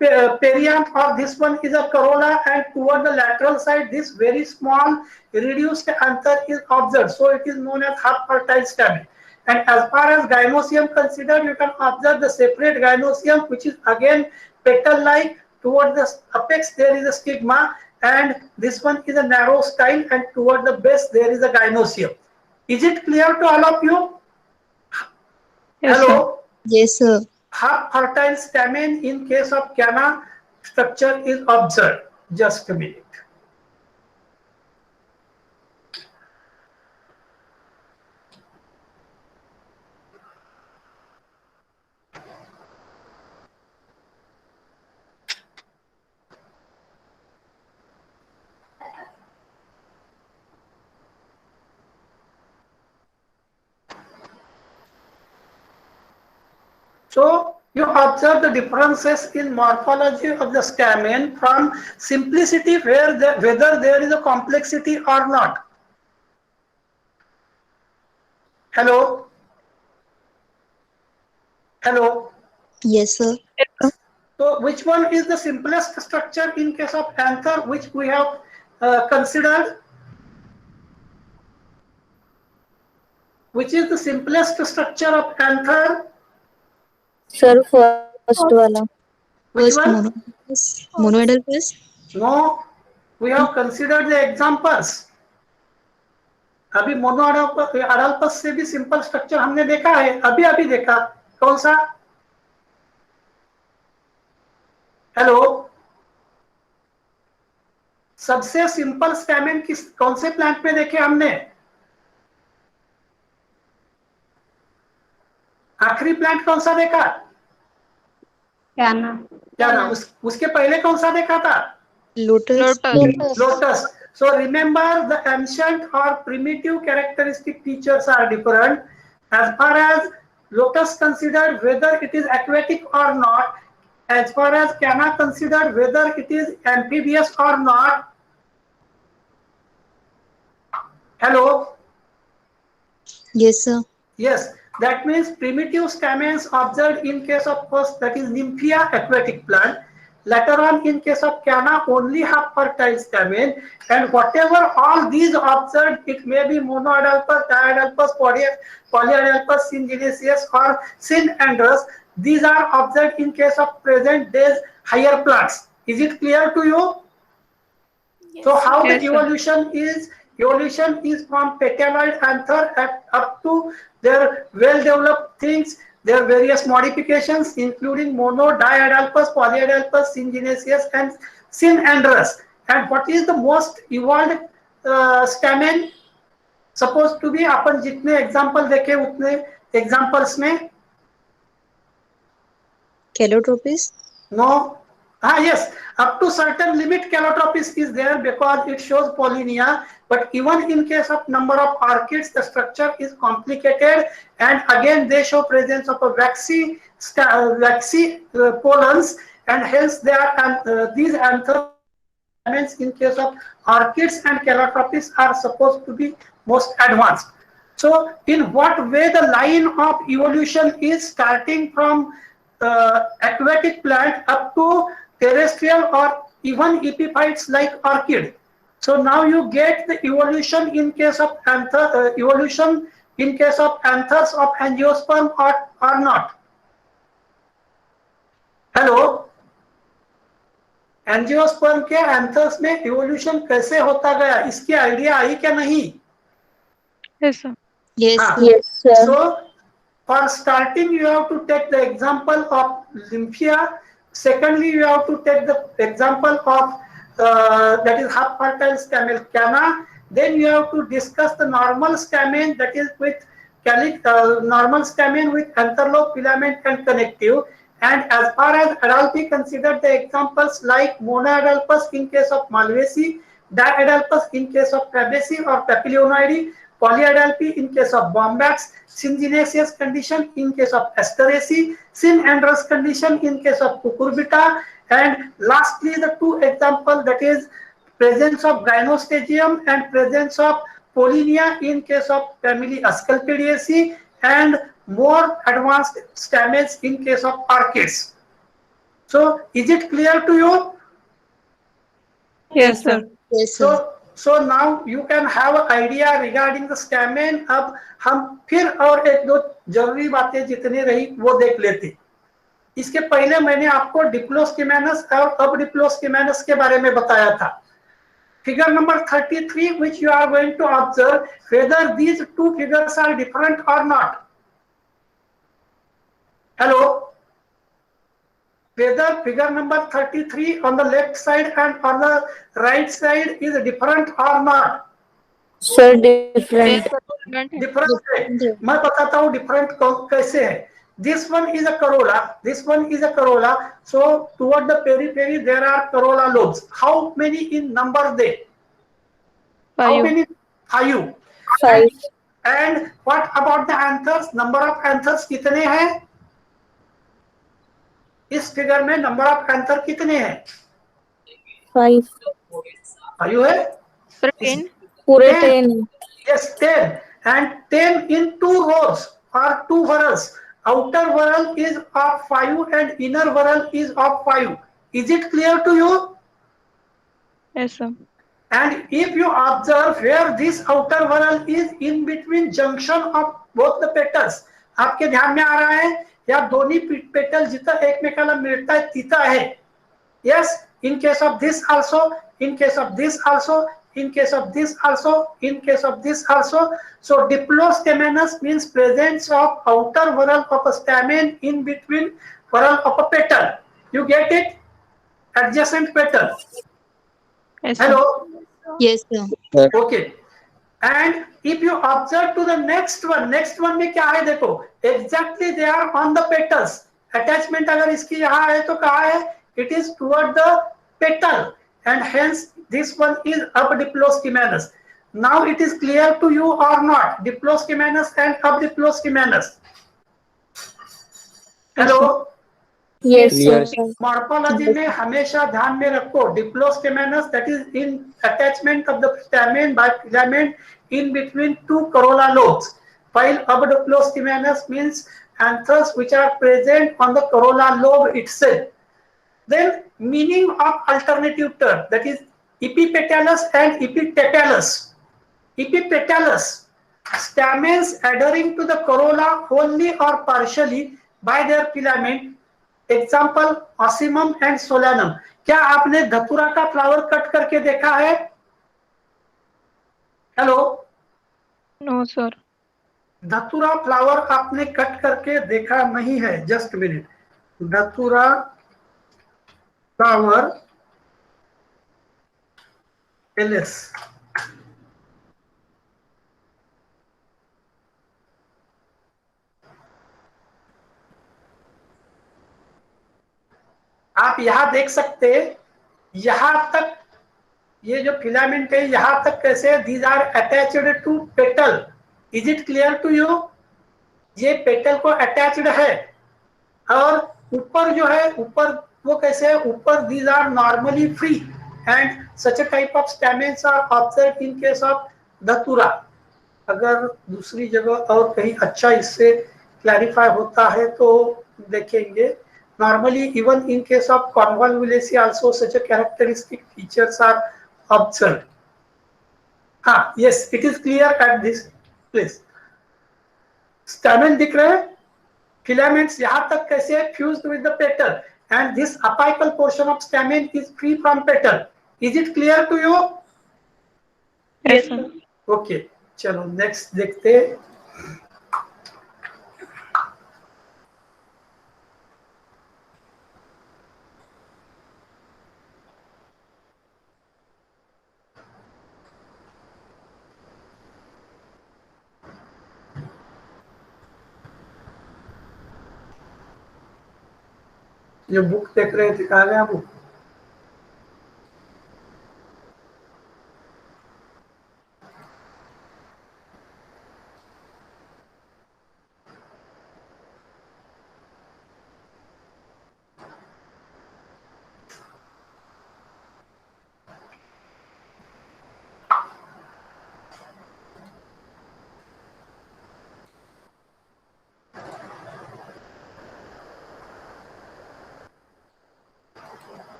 perianth, or this one is a corolla, and toward the lateral side, this very small reduced anther is observed. So it is known as half fertile stamen. And as far as gynoecium considered, you can observe the separate gynoecium, which is again petal-like. Toward the apex, there is a stigma. And this one is a narrow style, and toward the base there is a gynoecium. Is it clear to all of you? Yes, Hello. Yes sir. Half fertile stamen in case of canna structure is observed. Just a minute. So you observe the differences in morphology of the stamen from simplicity whether there is a complexity or not. Hello? Hello? Yes sir. So which one is the simplest structure in case of anther which we have considered? Which is the simplest structure of anther? Sir first वाला. Which First one? monoidal. No, we have considered the examples. अभी मोनोअडाल्पस से भी simple structure हमने देखा है, अभी देखा. कौन सा? हेलो, सबसे सिंपल स्टैमेन किस कौन से प्लांट में देखे हमने? आखिरी प्लांट कौन सा देखा? कैना. उसके पहले कौन सा देखा था? Lotus. Lotus. So remember, the ancient or primitive characteristic features are different. As far as lotus considered whether it is aquatic or not, as far as canna considered whether it is amphibious or not. Hello? Yes sir. Yes, that means primitive stamens observed in case of first, that is Nymphia, aquatic plant. Later on in case of canna only have fertile stamen, and whatever all these observed, it may be monoidalpus, diidalpus, polyidalpus, syngenesius or synandrous. These are observed in case of present days higher plants. Is it clear to you? Yes. So how the evolution is? Evolution is from petaloid anther up to their well-developed things. There are various modifications including mono, diidalpus, polyidalpus, syngenesius and synandrous. And what is the most evolved stamen supposed to be? अपन जितने example देखे उतने examples में Calotropis. No, Yes, up to certain limit calotropis is there because it shows polynia. But even in case of number of orchids, the structure is complicated, and again they show presence of a waxy pollens, and hence they are these anthers in case of orchids and calotropis are supposed to be most advanced. So, in what way the line of evolution is starting from aquatic plant up to terrestrial or even epiphytes like orchid. So now you get the evolution in case of evolution in case of anthers of angiosperm or not. Hello. Angiosperm के anthers में evolution कैसे होता गया, इसकी idea I क्या नहीं? Yes, sir. Yes, हाँ. sir. Yes, sir. So for starting you have to take the example of lymphia. Secondly, you have to take the example of that is half fertile stamel canna. Then you have to discuss the normal stamen, that is with normal stamen with antherlobe, filament and connective. And as far as adulti, consider the examples like monoadulpus in case of Malvaceae, diadulpus in case of Fabaceae or Papilionoideae, polyadulpi in case of Bombax, syngenesis condition in case of Asteraceae, synandrous condition in case of Cucurbita, and lastly the two examples, that is presence of Gynostagium and presence of Polinia in case of family Asclepiadaceae, and more advanced stamens in case of orchids. So is it clear to you? Yes, sir. Yes, sir. So now you can have an idea regarding the stamen. अब हम फिर और एक दो जरूरी बातें जितनी रही वो देख लेते. इसके पहले मैंने आपको डिप्लोस्किमेनस और अब डिप्लोस्किमेनस के बारे में बताया था. Figure number 33, which you are going to observe whether these two figures are different or not. Hello. Whether figure number 33 on the left side and on the right side is different or not. Sir, different. Different है. मैं बताता हूँ different कैसे है. This one is a corolla. This one is a corolla. So toward the periphery there are corolla lobes. How many in number they? How 5. many? 5. 5. And what about the anthers? Number of anthers कितने हैं? इस figure में number of anther कितने हैं? 5. 5 है? Sir, 10. पूरे 10. 10. Yes, 10. And 10 in 2 rows or 2 whorls. Outer whorl is of 5 and inner whorl is of 5. Is it clear to you? Yes, sir. And if you observe where this outer whorl is in between junction of both the petals, आपके ध्यान में आ रहा है या दोनों petal जितना एकमेकाला मिळता है तिथं आहे. Yes, in case of this also, in case of this also, in case of this also, in case of this also. So diplostamenous means presence of outer whorl of a stamen in between whorl of a petal. You get it? Adjacent petal. Yes, sir. Hello. Yes, sir. Okay. And if you observe to the next one में क्या है देखो, exactly they are on the petals. Attachment अगर इसकी यहाँ है तो कहाँ है? It is toward the petal, and hence this one is Abdiploschimanus. Now it is clear to you or not? Diploschimanus and Abdiploschimanus. Hello. Yes, Clear. sir. Morphology में हमेशा ध्यान में रखो डिप्लोस्टेमेनस, that is in attachment of the stamen by filament in between two corolla lobes, while Abdiploschimanus means anthers which are present on the corolla lobe itself. Then meaning of alternative term, that is epipetalous and epitepalous. Epipetalous, stamens adhering to the corolla wholly or partially by their filament. Example Ocimum and solanum. क्या आपने धतूरा का flower cut करके देखा है? Hello. No, sir. धतूरा flower आपने cut करके देखा नहीं है? Just minute. धतूरा फ्लावर एलएस. आप यहाँ देख सकते हैं, यहाँ तक ये जो फिलामेंट है यहाँ तक कैसे, these are attached to petal. Is it clear to you? ये पेटल को अटैच्ड है, और ऊपर जो है, ऊपर वो कैसे है, ऊपर these are normally free and such a type of stamens are observe in case of Datura. अगर दूसरी जगह और कहीं अच्छा इससे क्लैरिफाई होता है तो देखेंगे। Normally even in case of Convolvulaceae also such a characteristic features are observe. हाँ, yes, it is clear at this place. Stamen दिख रहे हैं, filaments यहाँ तक कैसे fused with the petal, and this apical portion of stamen is free from petal. Is it clear to you? Yes, sir. Okay, चलो next देखते हैं। जो बुक देख रहे थे, कहाँ गया बुक?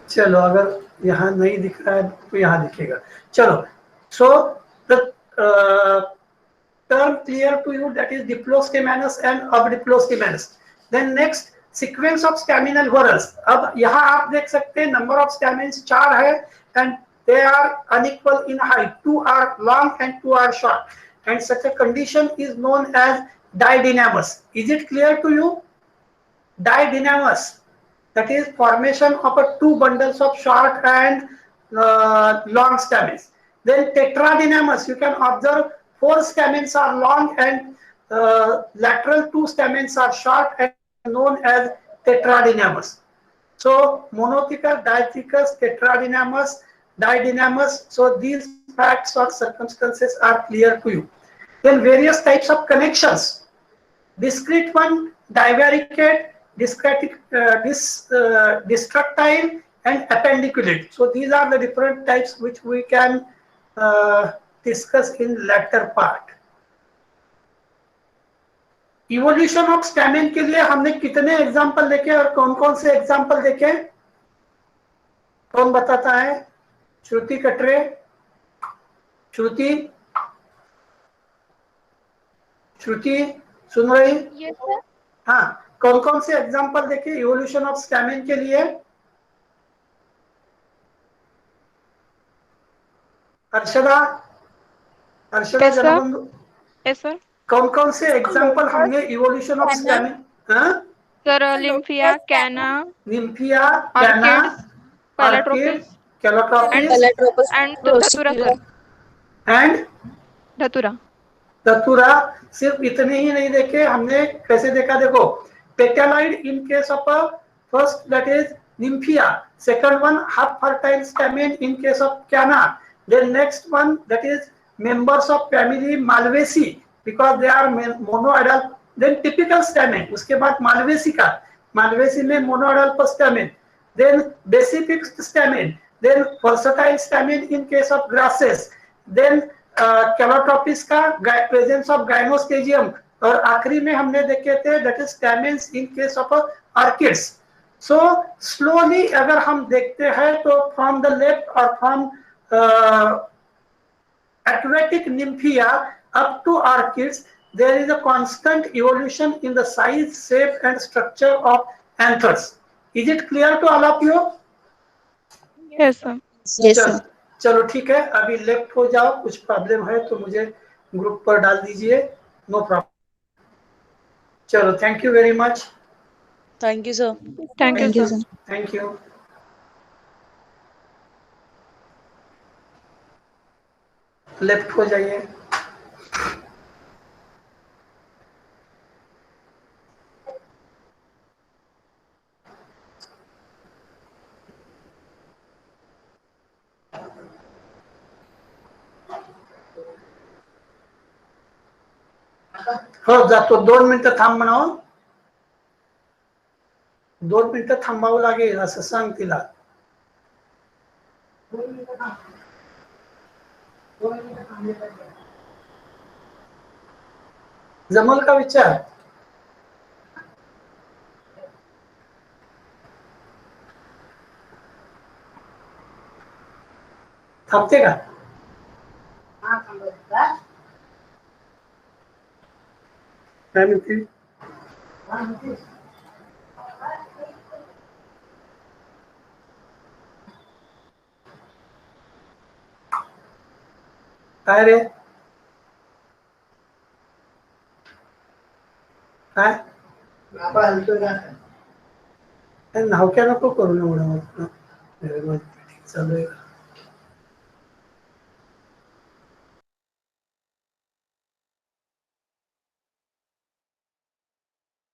चलो, अगर यहाँ नहीं दिख रहा है तो यहाँ दिखेगा। चलो, so the term clear to you, that is Diploscamanus and Subdiploscamanus. Then next sequence of staminal whorls. अब यहाँ आप देख सकते हैं number of stamens 4 है and they are unequal in height. 2 are long and 2 are short, and such a condition is known as didynamous. Is it clear to you? Didynamous, that is formation of a 2 bundles of short and long stamens. Then tetradynamous, you can observe 4 stamens are long and lateral 2 stamens are short and known as tetradynamous. So monothecous, dithecous, tetradynamous, didynamous. So these facts or circumstances are clear to you. Then various types of connections. Discrete one, divaricate, distractile and appendiculate. So these are the different types which we can discuss in latter part. Evolution of stamen के लिए हमने कितने example देखे और कौन कौन से example देखे, कौन बताता है? श्रुति कटरे, श्रुति, श्रुति सुन रही? Yes, sir. हाँ, कौन कौन से एग्जांपल देखे इवोल्यूशन ऑफ स्टैमिन के लिए? Arshada, Arshada Yes, sir. Janbandhu, Yes, sir. कौन कौन से एग्जांपल हमने evolution of stamen? Sir, Lymphia, Canna, Nymphaea, कैना, Orchids, orchid, Calotropis, Calotropis and Datura, sir. And Datura. धतूरा। सिर्फ इतने ही नहीं देखे हमने, कैसे देखा देखो, petaloid in case of first that is Nymphaea, second one half fertile stamen in case of Canna, then next one that is members of family Malvaceae because they are monadelphous, then typical stamen, उसके बाद Malvaceae का, Malvaceae में monadelphous stamen, then basifixed stamen, then versatile stamen in case of grasses, then Calotropis का presence of gynostegium, और आखिरी में हमने देखे थे that is स्टैमेन्स in case of orchids. So slowly अगर हम देखते हैं तो फ्रॉम द लेफ्ट और from aquatic nymphia up to orchids there is a constant evolution in the size, shape and structure of anthers. Is it clear to all of you? Yes, sir. Yes, sir. चलो ठीक है, अभी left हो जाओ, कुछ problem है तो मुझे ग्रुप पर डाल दीजिए, नो प्रॉब्लम। चलो, thank you very much. Thank you, sir. Thank you, Thank you, sir. sir. Thank you. Left हो जाइए। हो जातो, 2 मिनिटं थांब म्हणावं. 2 मिनिटं थांबावं लागेल असं सांग तिला. जमल का विचार? थांबते का? काय म्हणते? काय रे? काय नावक्या नको करू एवढं. चालू आहे.